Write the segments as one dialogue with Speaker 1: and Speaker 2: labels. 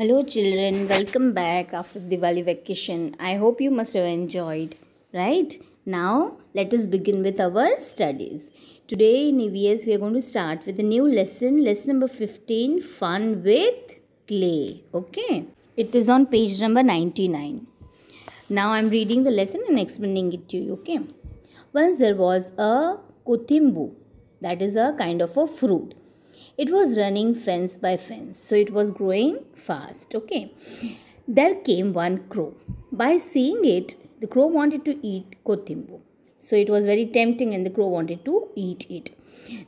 Speaker 1: Hello children, welcome back after Diwali vacation. I hope you must have enjoyed, right? Now let us begin with our studies. Today in EVS we are going to start with a new lesson number 15, fun with clay. Okay? It is on page number 99. Now I am reading the lesson and explaining it to you, okay? Once there was a kothimbu, that is a kind of a fruit. It was running fence by fence, so it was growing fast. Okay, there came one crow. By seeing it, the crow wanted to eat kothimbu, so it was very tempting and the crow wanted to eat it.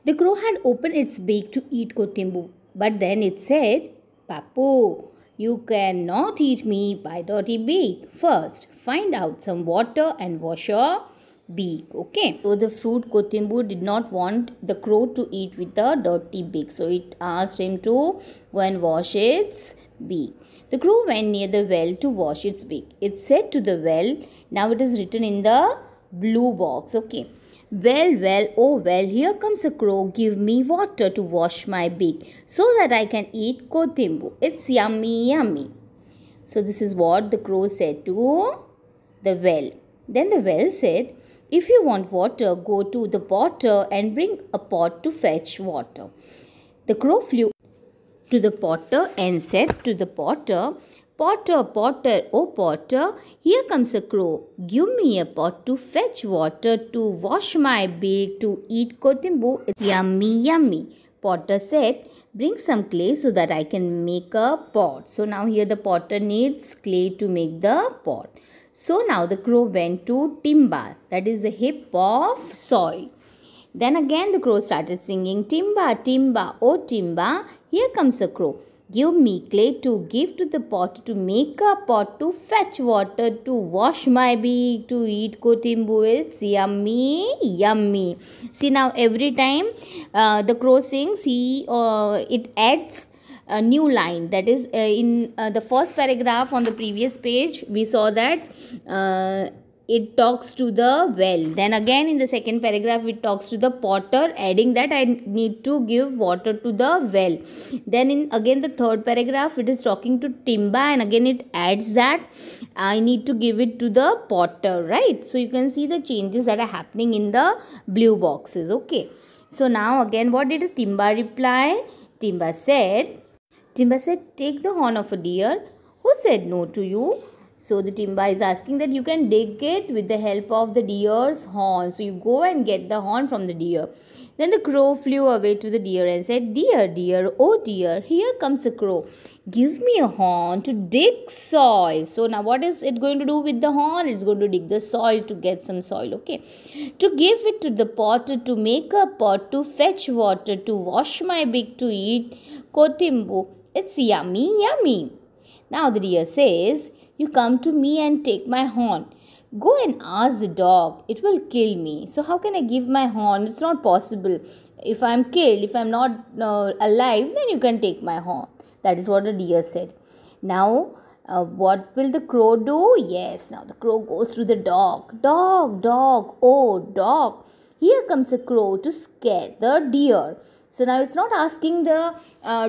Speaker 1: The crow had opened its beak to eat kothimbu, but then it said, Papu, you cannot eat me by dirty beak. First find out some water and wash your beak. Okay, so the fruit kothimbu did not want the crow to eat with the dirty beak, so it asked him to go and wash its beak. The crow went near the well to wash its beak. It said to the well, now it is written in the blue box. Okay, well, oh well, here comes a crow, give me water to wash my beak so that I can eat kothimbu. It's yummy. So this is what the crow said to the well. Then the well said, if you want water, go to the potter and bring a pot to fetch water. The crow flew to the potter and said to the potter, Potter, oh potter, here comes a crow. Give me a pot to fetch water, to wash my beak, to eat kothimbu. It's yummy. Potter said, bring some clay so that I can make a pot. So now here the potter needs clay to make the pot. So now the crow went to timba, that is the heap of soil. Then again the crow started singing, Timba, oh timba, here comes a crow. Give me clay to give to the pot, to make a pot, to fetch water, to wash my beak, to eat kothimbu. It's yummy. See now every time the crow sings, it adds a new line. That is in the first paragraph on the previous page we saw that it talks to the well. Then again in the second paragraph it talks to the potter, adding that I need to give water to the well. Then in again the third paragraph it is talking to timba, and again it adds that I need to give it to the potter, right? So you can see the changes that are happening in the blue boxes. Okay, so now again what did timba reply? Timba said, take the horn of a deer. Who said no to you? So the timba is asking that you can dig it with the help of the deer's horn. So you go and get the horn from the deer. Then the crow flew away to the deer and said, Dear, oh dear, here comes a crow. Give me a horn to dig soil. So now what is it going to do with the horn? It's going to dig the soil to get some soil. Okay. To give it to the potter, to make a pot, to fetch water, to wash my beak, to eat kothimbu. It's yummy. Now the deer says, you come to me and take my horn. Go and ask the dog. It will kill me. So how can I give my horn? It's not possible. If I am killed, if I am not alive, then you can take my horn. That is what the deer said. Now, what will the crow do? Yes, now the crow goes to the dog. Dog, oh dog. Here comes a crow to scare the deer. So now it's not asking the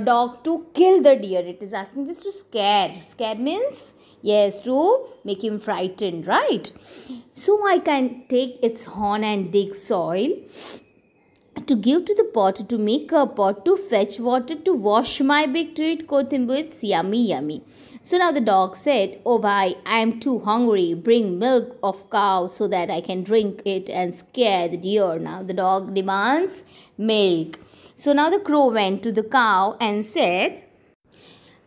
Speaker 1: dog to kill the deer. It is asking just to scare. Scare means, yes, to make him frightened, right? So I can take its horn and dig soil, to give to the pot, to make a pot, to fetch water, to wash my beak, to eat kothimbu. It's yummy. So now the dog said, oh bhai, I am too hungry. Bring milk of cow so that I can drink it and scare the deer. Now the dog demands milk. So now the crow went to the cow and said,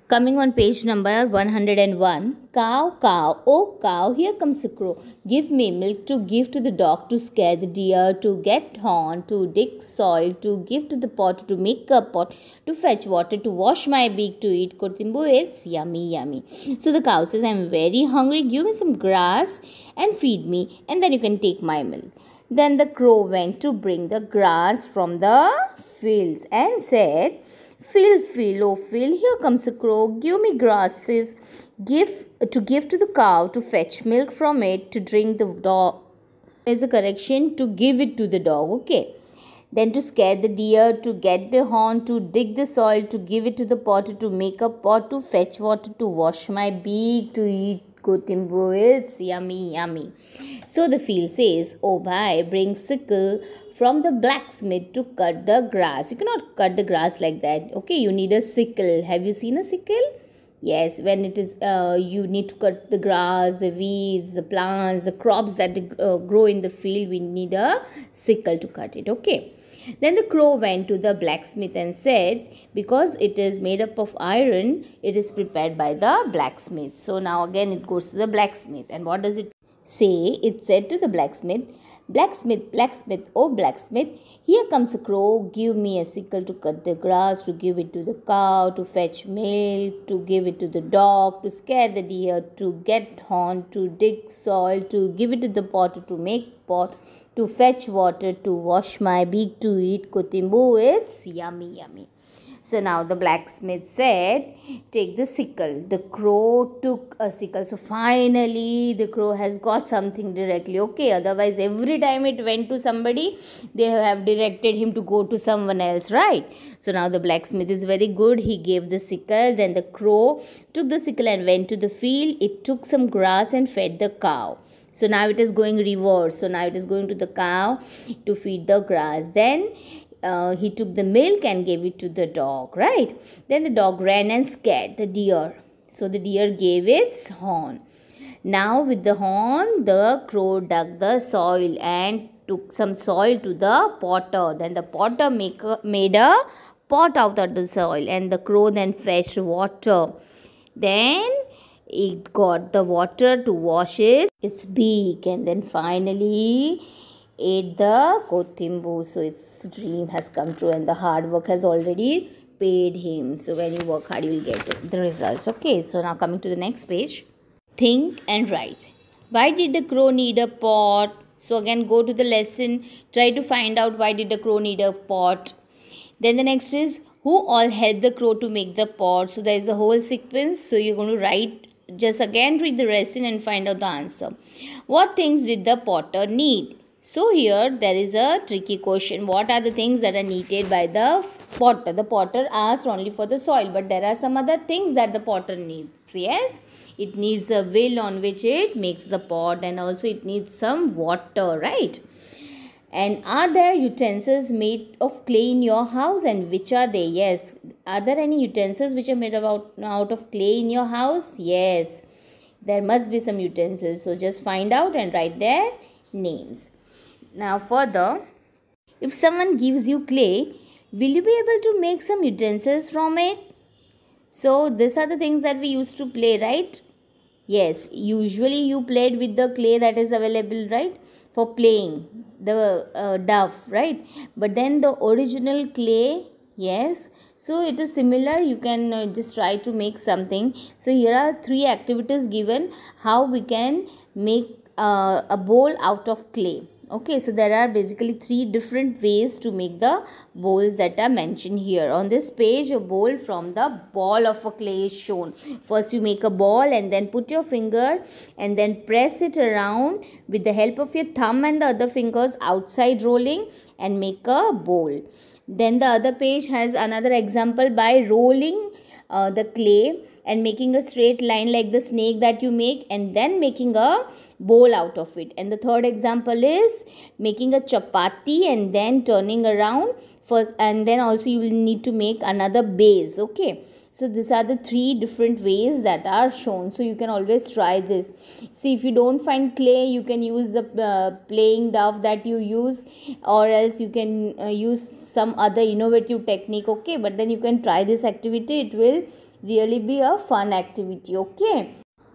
Speaker 1: coming on page number 101, cow, oh cow, here comes a crow. Give me milk to give to the dog, to scare the deer, to get horn, to dig soil, to give to the pot, to make a pot, to fetch water, to wash my beak, to eat kothimbu. It's yummy. So the cow says, I'm very hungry. Give me some grass and feed me, and then you can take my milk. Then the crow went to bring the grass from the fields and said, Phil, here comes a crow. Give me grasses. Give to the cow, to fetch milk from it, to drink the dog. There's a correction, to give it to the dog. Okay. then to scare the deer, to get the horn, to dig the soil, to give it to the potter, to make a pot, to fetch water, to wash my beak, to eat kothimbo. It's yummy, yummy. So the field says, oh bhai, bring sickle from the blacksmith to cut the grass. You cannot cut the grass like that. Okay, you need a sickle. Have you seen a sickle? Yes, when it is you need to cut the grass, the weeds, the plants, the crops that grow in the field, we need a sickle to cut it. Okay. Then the crow went to the blacksmith and said, because it is made up of iron, it is prepared by the blacksmith. So now again it goes to the blacksmith. And what does it say? It said to the blacksmith, blacksmith, blacksmith, oh blacksmith, here comes a crow, give me a sickle to cut the grass, to give it to the cow, to fetch milk, to give it to the dog, to scare the deer, to get horn, to dig soil, to give it to the potter, to make pot, to fetch water, to wash my beak, to eat kothimbo. It's yummy, yummy. So now the blacksmith said, take the sickle. The crow took a sickle. So finally the crow has got something directly. Okay, otherwise every time it went to somebody, they have directed him to go to someone else, right? So now the blacksmith is very good. He gave the sickle. Then the crow took the sickle and went to the field. It took some grass and fed the cow. So now it is going reverse. So now it is going to the cow to feed the grass. Then he took the milk and gave it to the dog, right? Then the dog ran and scared the deer. So the deer gave its horn. Now with the horn, the crow dug the soil and took some soil to the potter. Then the potter made a pot out of the soil, and the crow then fetched water. Then it got the water to wash its beak, and then finally ate the kothimbo. So its dream has come true and the hard work has already paid him. So when you work hard, you will get the results. Okay, so now coming to the next page. Think and write. Why did the crow need a pot? So again, go to the lesson. Try to find out why did the crow need a pot. Then the next is, who all helped the crow to make the pot? So there is a whole sequence. So you're going to write. Just again read the lesson and find out the answer. What things did the potter need? So here there is a tricky question. What are the things that are needed by the potter? The potter asked only for the soil, but there are some other things that the potter needs. Yes, it needs a wheel on which it makes the pot, and also it needs some water, right? And are there utensils made of clay in your house, and which are they? Yes. Are there any utensils which are made out of clay in your house? Yes. There must be some utensils. So just find out and write their names. Now further, if someone gives you clay, will you be able to make some utensils from it? So these are the things that we used to play, right? Yes, usually you played with the clay that is available, right? For playing the duff, right? But then the original clay, yes. So it is similar. You can just try to make something. So here are 3 activities given how we can make a bowl out of clay. Okay, so there are basically 3 different ways to make the bowls that are mentioned here. On this page, a bowl from the ball of a clay is shown. First you make a ball and then put your finger and then press it around with the help of your thumb and the other fingers outside rolling and make a bowl. Then the other page has another example by rolling the clay and making a straight line like the snake that you make, and then making a bowl out of it. And the third example is making a chapati and then turning around first, and then also you will need to make another base. Okay, so these are the 3 different ways that are shown. So you can always try this. See, if you don't find clay, you can use the playing duff that you use, or else you can use some other innovative technique. Okay, but then you can try this activity. It will really be a fun activity. Okay,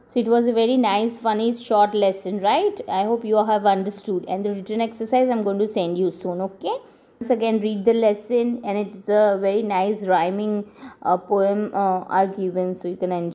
Speaker 1: so it was a very nice, funny, short lesson, right? I hope you have understood. And the written exercise I'm going to send you soon. Okay, once again read the lesson, and it's a very nice rhyming poem are given, so you can enjoy.